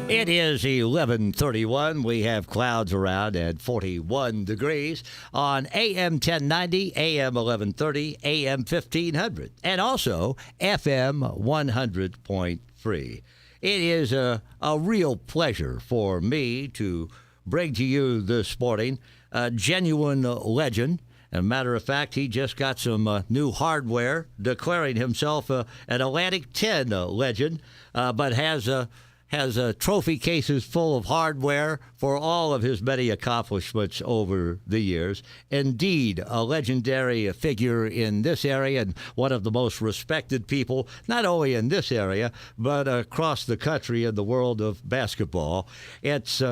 It is 11:31. We have clouds around at 41 degrees on AM 1090, AM 1130, AM 1500, and also FM 100.3. It is a real pleasure for me to bring to you this morning a genuine legend. As a matter of fact, he just got some new hardware, declaring himself an Atlantic 10 legend, but has trophy cases full of hardware for all of his many accomplishments over the years. Indeed, a legendary figure in this area and one of the most respected people, not only in this area, but across the country in the world of basketball. It's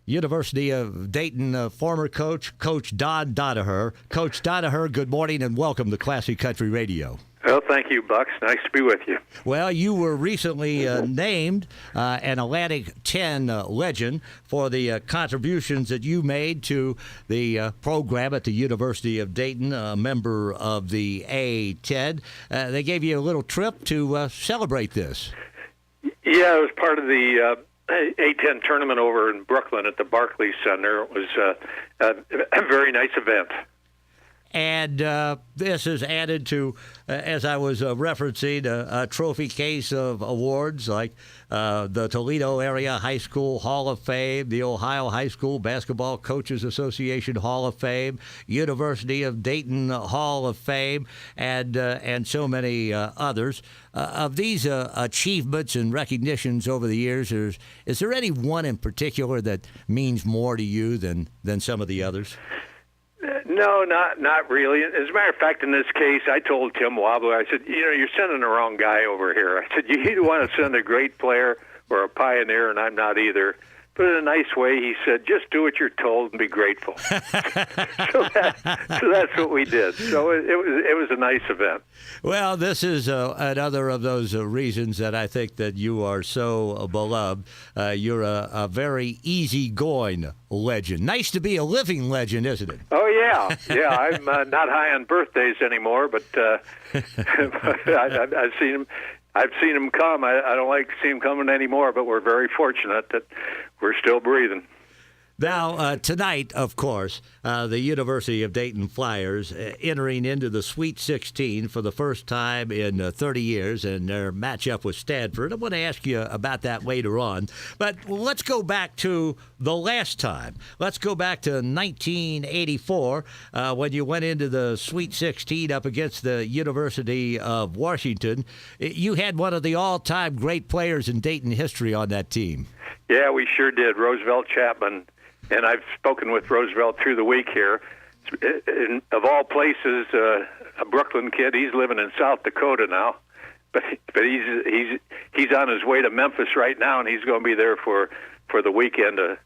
University of Dayton former coach Don Donaher. Coach Donaher, good morning and welcome to Classic Country Radio. Well, thank you, Bucks. Nice to be with you. Well, you were recently named an Atlantic 10 legend for the contributions that you made to the program at the University of Dayton, a member of the A-10. They gave you a little trip to celebrate this. Yeah, it was part of the A-10 tournament over in Brooklyn at the Barclays Center. It was a very nice event. And this is added to, as I was referencing, a trophy case of awards like the Toledo Area High School Hall of Fame, the Ohio High School Basketball Coaches Association Hall of Fame, University of Dayton Hall of Fame, and so many others. Of these achievements and recognitions over the years, is there any one in particular that means more to you than some of the others? No, not really. As a matter of fact, in this case, I told Tim Wobbler, I said, you're sending the wrong guy over here. I said, you either want to send a great player or a pioneer, and I'm not either. But in a nice way, he said, just do what you're told and be grateful. so that's what we did. So it was a nice event. Well, this is another of those reasons that I think that you are so beloved. You're a very easygoing legend. Nice to be a living legend, isn't it? Oh, yeah. Yeah, I'm not high on birthdays anymore, but I've seen him. I've seen him come. I don't like to see him coming anymore, but we're very fortunate that we're still breathing. Now, tonight, of course, the University of Dayton Flyers entering into the Sweet 16 for the first time in 30 years in their matchup with Stanford. I want to ask you about that later on. But let's go back to the last time. Let's go back to 1984 when you went into the Sweet 16 up against the University of Washington. You had one of the all-time great players in Dayton history on that team. Yeah, we sure did. Roosevelt Chapman. And I've spoken with Roosevelt through the week here. Of all places, a Brooklyn kid. He's living in South Dakota now, but he's on his way to Memphis right now, and he's going to be there for the weekend to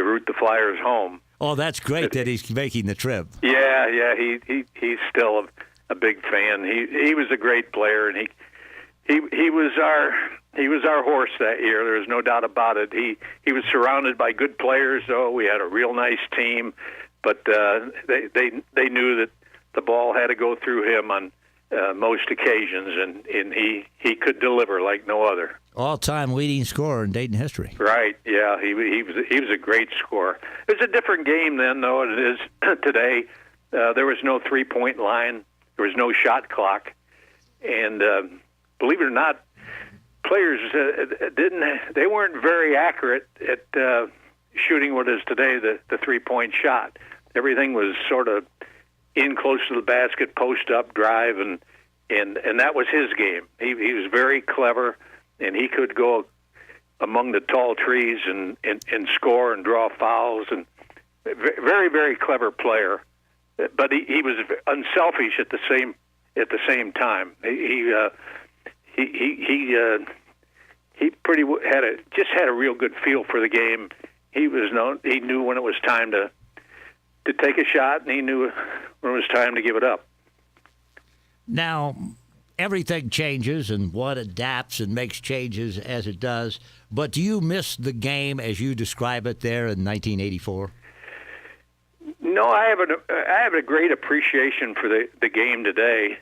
root the Flyers home. Oh, that's great that he's making the trip. Yeah, he's still a big fan. He was a great player, and he was our horse that year. There's no doubt about it. He was surrounded by good players, though. We had a real nice team, but they knew that the ball had to go through him on most occasions, and he could deliver like no other. All-time leading scorer in Dayton history. Right. Yeah, he was a great scorer. It was a different game then, though, than it is today. There was no three-point line. There was no shot clock, and believe it or not, players they weren't very accurate at shooting what is today the three-point shot. Everything was sort of in close to the basket, post up, drive, and that was his game. He was very clever, and he could go among the tall trees and score and draw fouls, and very, very clever player. But he was unselfish at the same time. He had a real good feel for the game. He knew when it was time to take a shot, and he knew when it was time to give it up. Now, everything changes, and one adapts and makes changes as it does. But do you miss the game as you describe it there in 1984? No, I have a great appreciation for the game today.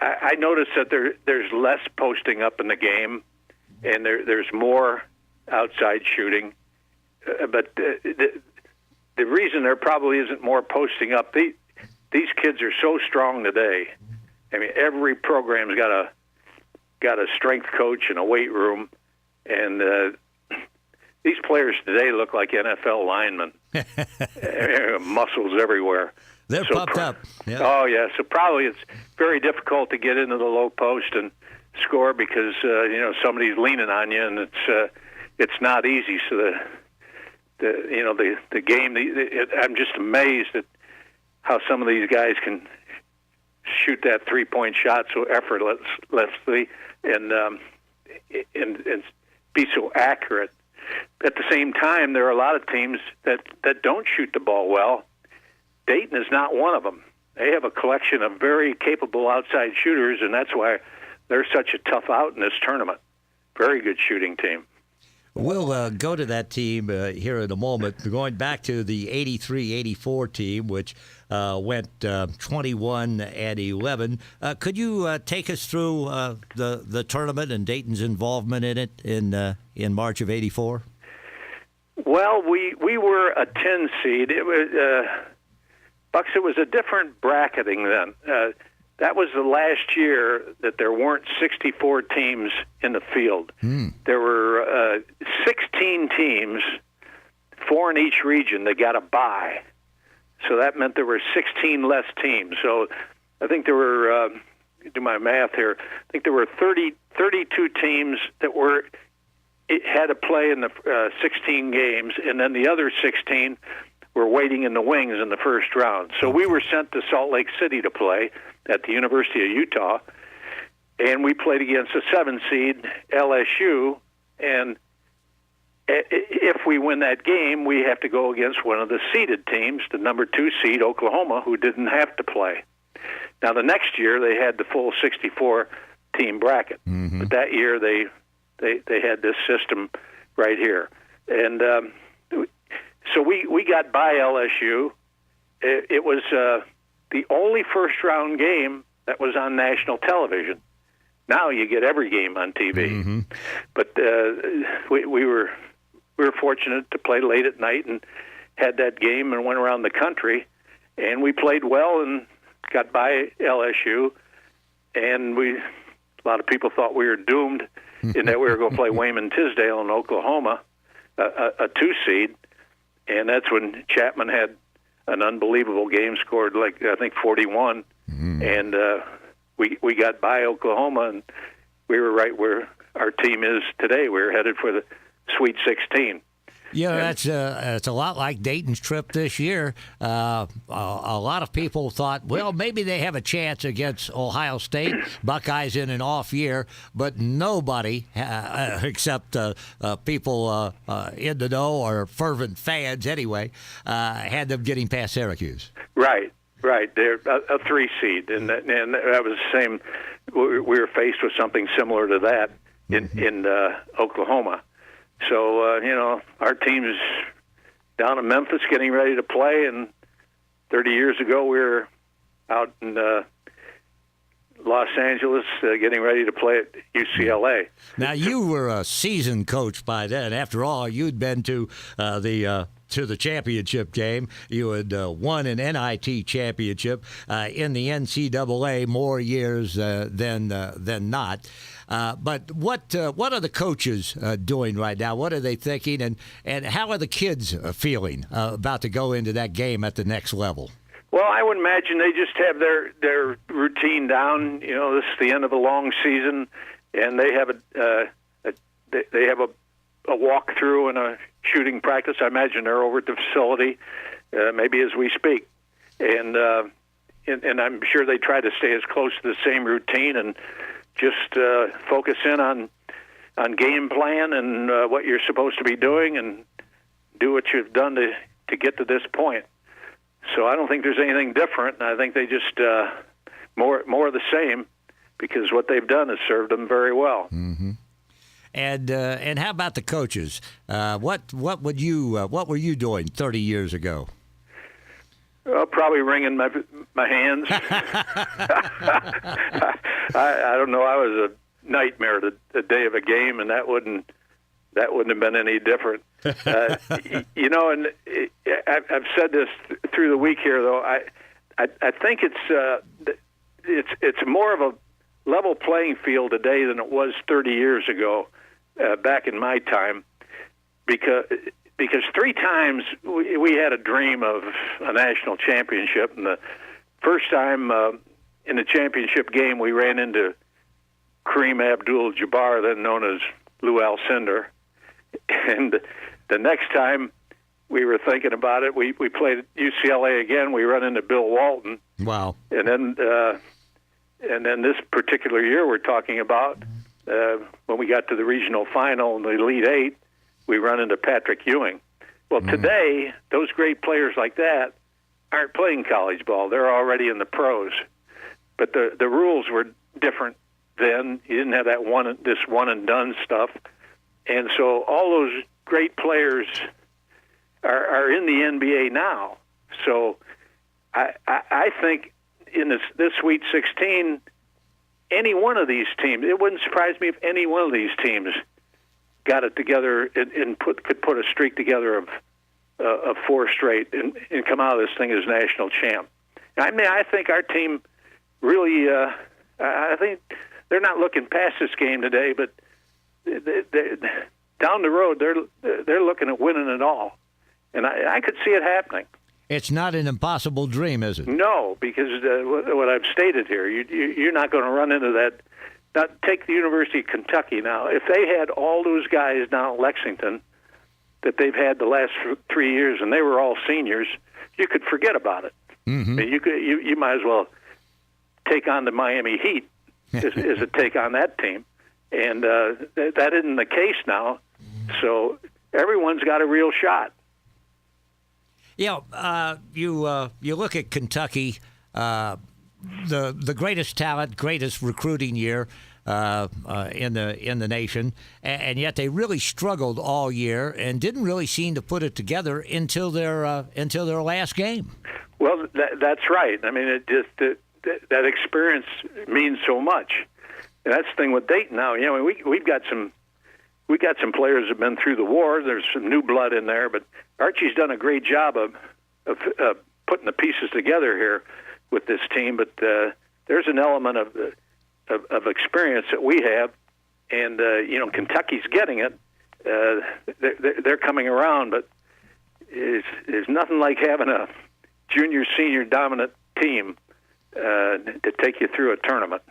I noticed that there's less posting up in the game. and there's more outside shooting. But the reason there probably isn't more posting up, these kids are so strong today. I mean, every program's got a strength coach and a weight room, and these players today look like NFL linemen. Muscles everywhere. They're pumped up. Yeah. Oh, yeah. So probably it's very difficult to get into the low post and score because, somebody's leaning on you, and it's not easy. So the game, I'm just amazed at how some of these guys can shoot that three-point shot so effortlessly and be so accurate. At the same time, there are a lot of teams that don't shoot the ball well. Dayton is not one of them. They have a collection of very capable outside shooters, and that's why they're such a tough out in this tournament. Very good shooting team. We'll go to that team here in a moment. Going back to the 83-84 team, which went 21-11. Could you take us through the tournament and Dayton's involvement in it in March of '84? Well, we were a 10 seed. It was Bucks. It was a different bracketing then. That was the last year that there weren't 64 teams in the field. There were 16 teams, 4 in each region, that got a bye. So that meant there were 16 less teams. So I think there were, do my math here, I think there were 32 teams that had to play in the 16 games, and then the other 16 were waiting in the wings in the first round. So we were sent to Salt Lake City to play at the University of Utah, and we played against a 7-seed LSU, and if we win that game, we have to go against one of the seeded teams, the number 2 seed Oklahoma, who didn't have to play. Now, the next year, they had the full 64-team bracket, but that year they had this system right here. And so we got by LSU. It was the only first-round game that was on national television. Now you get every game on TV. But we were fortunate to play late at night and had that game and went around the country. And we played well and got by LSU. And a lot of people thought we were doomed in that we were going to play Wayman Tisdale in Oklahoma, a 2 seed. And that's when Chapman had an unbelievable game, scored I think 41, and we got by Oklahoma, and we were right where our team is today. We were headed for the Sweet 16. Yeah, it's a lot like Dayton's trip this year. A lot of people thought, well, maybe they have a chance against Ohio State. Buckeyes in an off year, but nobody, except people in the know or fervent fans anyway, had them getting past Syracuse. Right. They're a 3 seed, and that was the same. We were faced with something similar to that in Oklahoma. So, our team's down in Memphis getting ready to play, and 30 years ago we were out in Los Angeles getting ready to play at UCLA. Now, you were a seasoned coach by then. After all, you'd been to the championship game. You had won an NIT championship in the NCAA more years than not. But what are the coaches doing right now? What are they thinking, and how are the kids feeling about to go into that game at the next level? Well, I would imagine they just have their routine down. This is the end of a long season, and they have a walkthrough and a shooting practice. I imagine they're over at the facility, maybe as we speak, and I'm sure they try to stay as close to the same routine and just focus in on game plan and what you're supposed to be doing, and do what you've done to get to this point. So I don't think there's anything different, and I think they just more of the same, because what they've done has served them very well. Mm-hmm. And how about the coaches? What were you doing 30 years ago? Probably wringing my hands. I don't know. I was nightmare the day of a game, and that wouldn't have been any different. You know, and I've said this through the week here, though. I think it's more of a level playing field today than it was 30 years ago, back in my time, because 3 times we had a dream of a national championship, and the first time in the championship game we ran into Kareem Abdul-Jabbar, then known as Lou Alcindor, and the next time we were thinking about it, we played at UCLA again. We run into Bill Walton. Wow! And then this particular year we're talking about, when we got to the regional final in the Elite Eight, we run into Patrick Ewing. Well, today those great players like that aren't playing college ball; they're already in the pros. But the rules were different then. You didn't have that one and done stuff. And so all those great players are in the NBA now. So I think in this Sweet 16, any one of these teams, it wouldn't surprise me if any one of these teams got it together and could put a streak together of 4 straight and come out of this thing as national champ. I mean, I think our team really, I think they're not looking past this game today, but down the road, they're looking at winning it all, and I could see it happening. It's not an impossible dream, is it? No, because what I've stated here, you're not going to run into that. Now, take the University of Kentucky now. If they had all those guys down at Lexington that they've had the last 3 years, and they were all seniors, you could forget about it. Mm-hmm. I mean, you might as well take on the Miami Heat as a take on that team. And that isn't the case now. So everyone's got a real shot. You look at Kentucky, the greatest talent, greatest recruiting year in the nation, and yet they really struggled all year and didn't really seem to put it together until their last game. Well, that's right. I mean, it just that experience means so much. And that's the thing with Dayton now. You know, we've got some players who've been through the war. There's some new blood in there, but Archie's done a great job of putting the pieces together here with this team. But there's an element of experience that we have, and Kentucky's getting it. They're coming around, but there's nothing like having a junior, senior dominant team to take you through a tournament.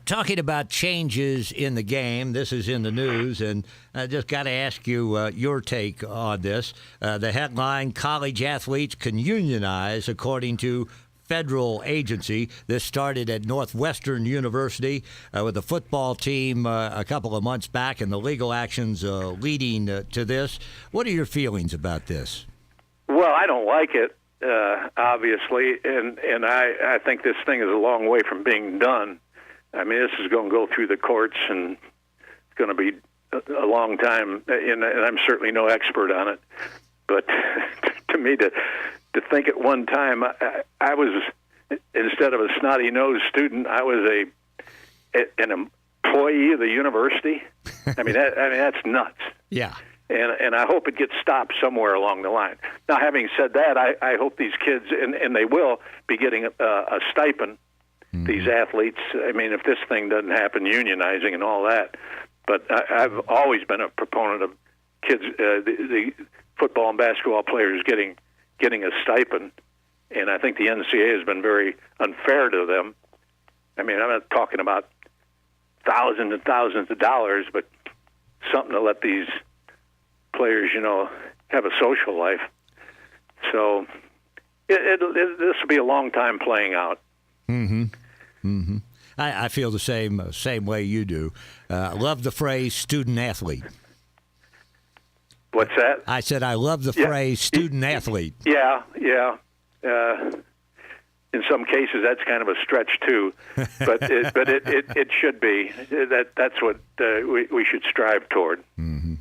Talking about changes in the game, this is in the news, and I just got to ask you your take on this. The headline, college athletes can unionize according to federal agency. This started at Northwestern University with the football team a couple of months back and the legal actions leading to this. What are your feelings about this? Well, I don't like it, obviously, and I think this thing is a long way from being done. I mean, this is going to go through the courts, and it's going to be a long time, and I'm certainly no expert on it. But to me, to think at one time, I was, instead of a snotty-nosed student, I was an employee of the university. I mean, that's nuts. Yeah. And I hope it gets stopped somewhere along the line. Now, having said that, I hope these kids, and they will, be getting a stipend. These athletes, I mean, if this thing doesn't happen, unionizing and all that. But I've always been a proponent of kids, the football and basketball players getting a stipend, and I think the NCAA has been very unfair to them. I mean, I'm not talking about thousands and thousands of dollars, but something to let these players, have a social life. So this will be a long time playing out. Mm-hmm. Mm-hmm. I feel the same way you do. I love the phrase student athlete. What's that? I said I love the phrase student athlete. Yeah. In some cases, that's kind of a stretch too, but it should be. That's what we should strive toward. Mm-hmm.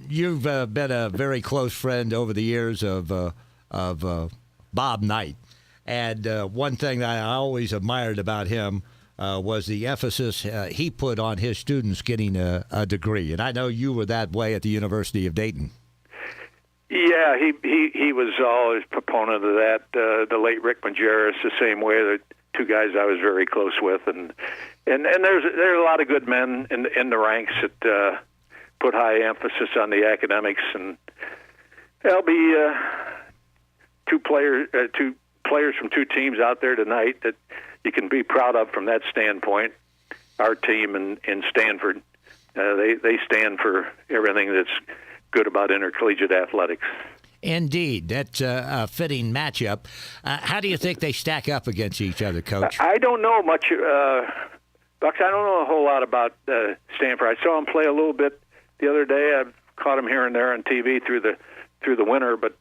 You've been a very close friend over the years of Bob Knight. And one thing that I always admired about him was the emphasis he put on his students getting a degree. And I know you were that way at the University of Dayton. Yeah, he was always a proponent of that. The late Rick Majerus, the same way. The two guys I was very close with, and there's a lot of good men in the ranks that put high emphasis on the academics, and there'll be two players from two teams out there tonight that you can be proud of from that standpoint. Our team in Stanford, they stand for everything that's good about intercollegiate athletics. Indeed. That's a fitting matchup. How do you think they stack up against each other, Coach? I don't know much, Bucks. I don't know a whole lot about Stanford. I saw him play a little bit the other day. I've caught him here and there on TV through the winter, but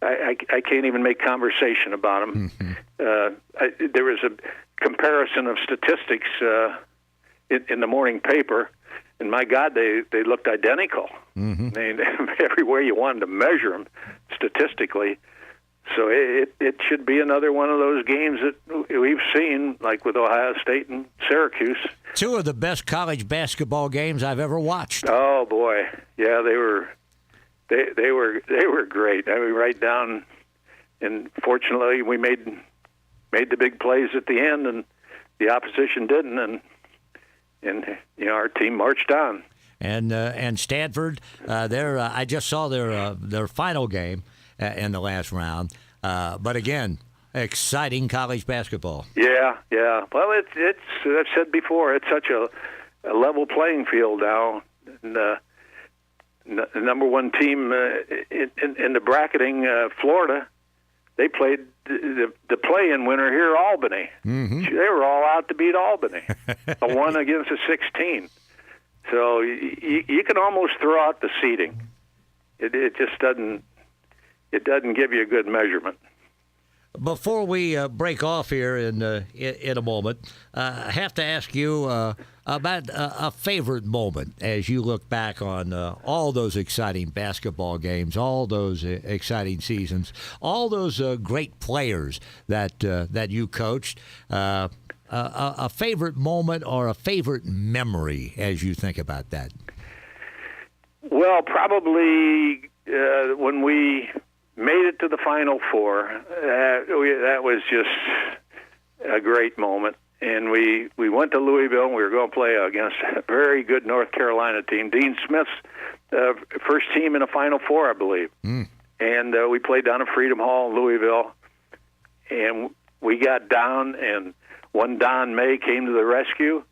I can't even make conversation about him. Mm-hmm. There was a comparison of statistics in the morning paper, and my God, they looked identical. Mm-hmm. I mean, every way you wanted to measure them statistically. So it should be another one of those games that we've seen, like with Ohio State and Syracuse. Two of the best college basketball games I've ever watched. Oh boy, yeah, they were great. I mean, right down, and fortunately we made the big plays at the end, and the opposition didn't, and our team marched on. And Stanford, I just saw their final game in the last round. But again, exciting college basketball. Yeah. Well, it's I've said before, it's such a level playing field now. And, the number one team in the bracketing, Florida, they played the play-in winner here, Albany. Mm-hmm. They were all out to beat Albany, a 1 against a 16. So you can almost throw out the seeding. It just doesn't. It doesn't give you a good measurement. Before we break off here in a moment, I have to ask you about a favorite moment as you look back on all those exciting basketball games, all those exciting seasons, all those great players that you coached. A favorite moment or a favorite memory as you think about that? Well, probably when we made it to the Final Four. That was just a great moment. And we went to Louisville, and we were going to play against a very good North Carolina team, Dean Smith's first team in a Final Four, I believe. Mm. And we played down at Freedom Hall in Louisville, and we got down, and one Don May came to the rescue,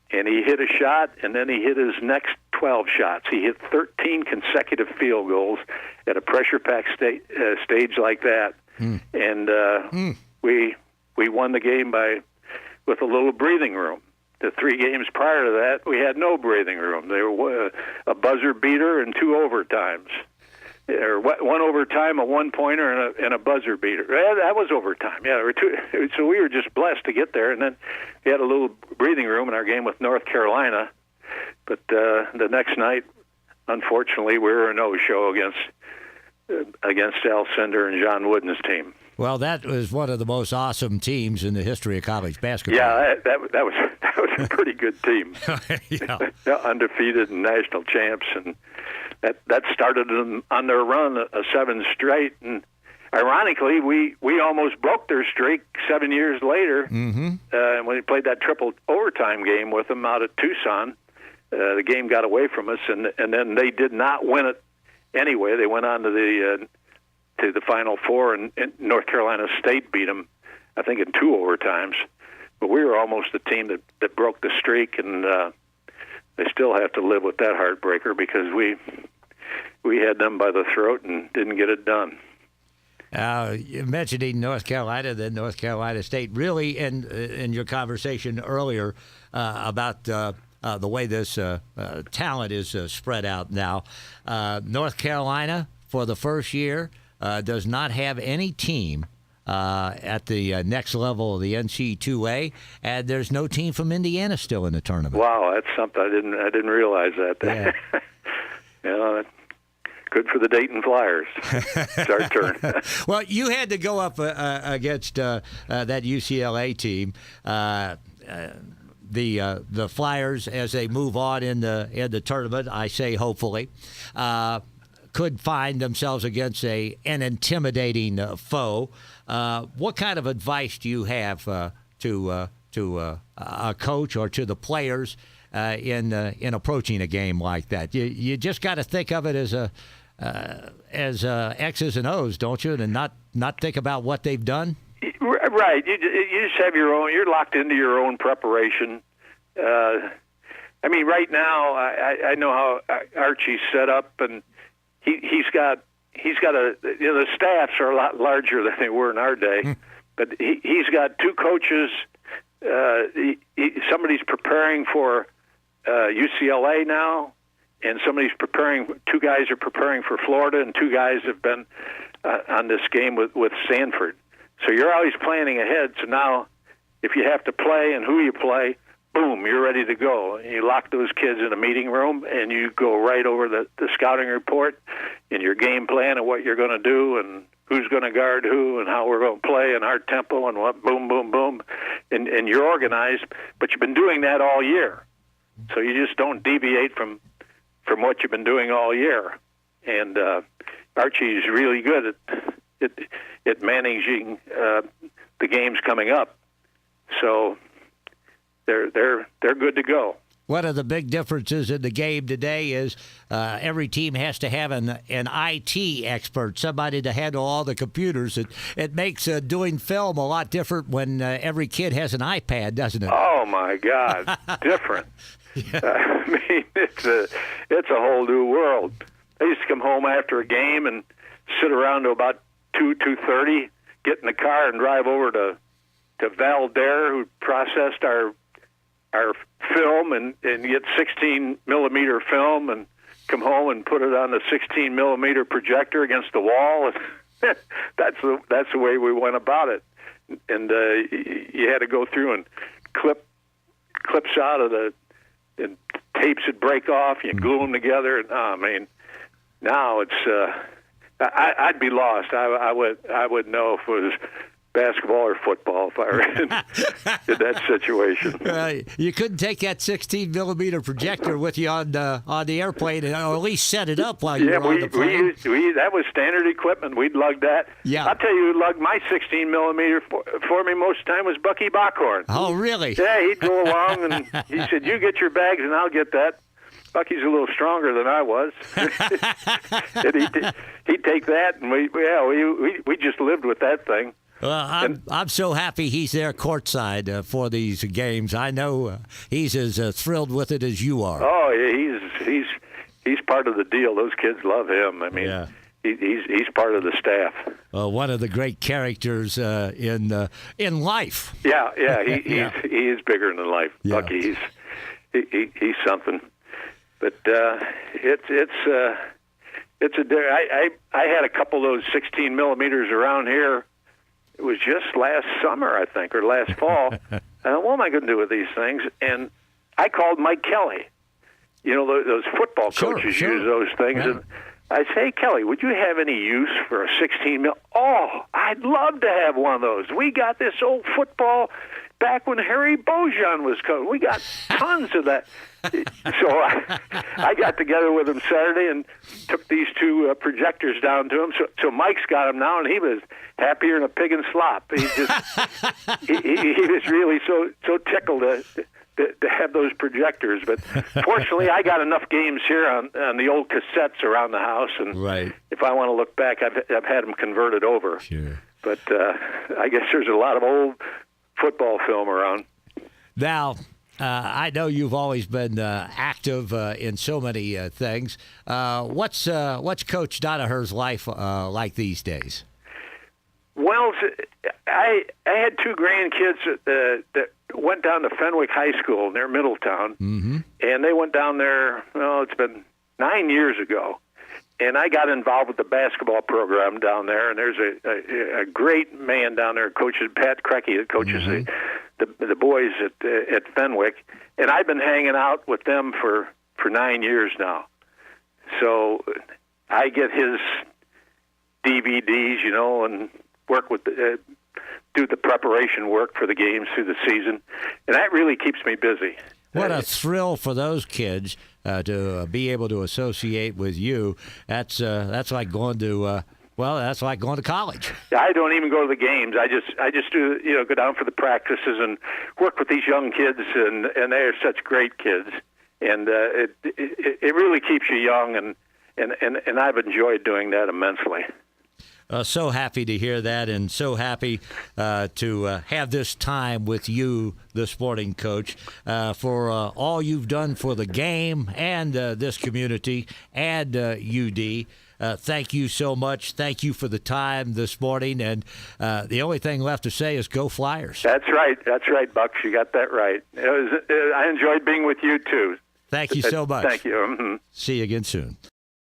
and he hit a shot, and then he hit his next 12 shots. He hit 13 consecutive field goals at a pressure-packed stage like that. Mm. And we won the game with a little breathing room. The 3 games prior to that, we had no breathing room. They were a buzzer beater and 2 overtimes. Or 1 overtime, a 1-pointer, and a buzzer beater. That was overtime. Yeah, there were 2. So we were just blessed to get there. And then we had a little breathing room in our game with North Carolina. But the next night, unfortunately, we were a no-show against Al Cender and John Wooden's team. Well, that was one of the most awesome teams in the history of college basketball. Yeah, that was a pretty good team. Yeah. Undefeated and national champs, and that started them on their run of 7 straight. And ironically, we almost broke their streak 7 years later. Mm-hmm. When we played that triple overtime game with them out at Tucson. The game got away from us, and then they did not win it anyway. They went on to the Final Four, and North Carolina State beat them, I think, in 2 overtimes. But we were almost the team that broke the streak, and they still have to live with that heartbreaker because we had them by the throat and didn't get it done. You mentioning North Carolina, then North Carolina State. Really, in your conversation earlier about the way this talent is spread out now, North Carolina, for the first year, does not have any team at the next level of the NC2A, and there's no team from Indiana still in the tournament. Wow, that's something I didn't realize that. Yeah. Good for the Dayton Flyers. It's our turn. Well, you had to go up against that UCLA team. the Flyers, as they move on in the tournament, I say hopefully, could find themselves against an intimidating foe. What kind of advice do you have to a coach or to the players in approaching a game like that? You just got to think of it as X's and O's, don't you, and not think about what they've done. Right. You just have your own. You're locked into your own preparation. I mean, right now, I know how Archie's set up, and he's got the staffs are a lot larger than they were in our day, but he's got two coaches. Somebody's preparing for UCLA now, and two guys are preparing for Florida, and two guys have been on this game with Stanford. So you're always planning ahead. So now, if you have to play and who you play, boom, you're ready to go. And you lock those kids in a meeting room, and you go right over the scouting report and your game plan and what you're going to do and who's going to guard who and how we're going to play and our tempo and what, boom, boom, boom. And you're organized, but you've been doing that all year. So you just don't deviate from what you've been doing all year. And Archie's really good at managing the games coming up. So they're good to go. One of the big differences in the game today is every team has to have an IT expert, somebody to handle all the computers. It makes doing film a lot different when every kid has an iPad, doesn't it? Oh my God, different. Yeah. I mean, it's a whole new world. I used to come home after a game and sit around to about 2:30, get in the car and drive over to Val Dare, who processed our film and get 16 millimeter film and come home and put it on the 16 millimeter projector against the wall. That's the way we went about it. And you had to go through and clips out of and tapes would break off. You glue them together. And I mean, now it's I'd be lost. I would know if it was basketball or football if I were in that situation. You couldn't take that 16 millimeter projector with you on the airplane, or at least set it up while you were on the plane. That was standard equipment. We'd lug that. Yeah. I'll tell you, who lugged my 16 millimeter for me most of the time was Bucky Bockhorn. Oh, really? Yeah, he'd go along and he said, "You get your bags and I'll get that." Bucky's a little stronger than I was. And he'd take that, and we just lived with that thing. Well, I'm so happy he's there courtside for these games. I know he's as thrilled with it as you are. Oh, yeah, he's part of the deal. Those kids love him. I mean, yeah. He's part of the staff. One of the great characters in life. Yeah, he is bigger than life. Yeah. Bucky, he's something. But it's I had a couple of those 16 millimeters around here. It was just last summer, I think, or last fall. I thought, what am I going to do with these things? And I called Mike Kelly. You know, those football coaches use those things. Yeah. And I say, "Hey, Kelly, would you have any use for a 16 mil?" "Oh, I'd love to have one of those. We got this old football back when Harry Bojan was coaching. We got tons of that." So I got together with him Saturday and took these two projectors down to him. So Mike's got them now, and he was happier than a pig in slop. He just he was really so tickled to have those projectors. But fortunately, I got enough games here on the old cassettes around the house, and if I want to look back, I've had them converted over. Sure. But I guess there's a lot of old football film around. Now, I know you've always been active in so many things. What's Coach Donaher's life like these days? Well, I had two grandkids that went down to Fenwick High School near Middletown, and they went down there, it's been 9 years ago, and I got involved with the basketball program down there, and there's a great man down there, coaches Pat Crecky, that coaches the boys at Fenwick, and I've been hanging out with them for 9 years now. So I get his DVDs, and work with do the preparation work for the games through the season, and that really keeps me busy. What a thrill for those kids to be able to associate with you. That's like going to that's like going to college. I don't even go to the games. I just do go down for the practices and work with these young kids, and they are such great kids, and it really keeps you young, and I've enjoyed doing that immensely. So happy to hear that, and so happy to have this time with you this morning, Coach, for all you've done for the game and this community and UD. Thank you so much. Thank you for the time this morning, and the only thing left to say is go Flyers. That's right, Bucks. You got that right. I enjoyed being with you, too. Thank you so much. Thank you. Mm-hmm. See you again soon.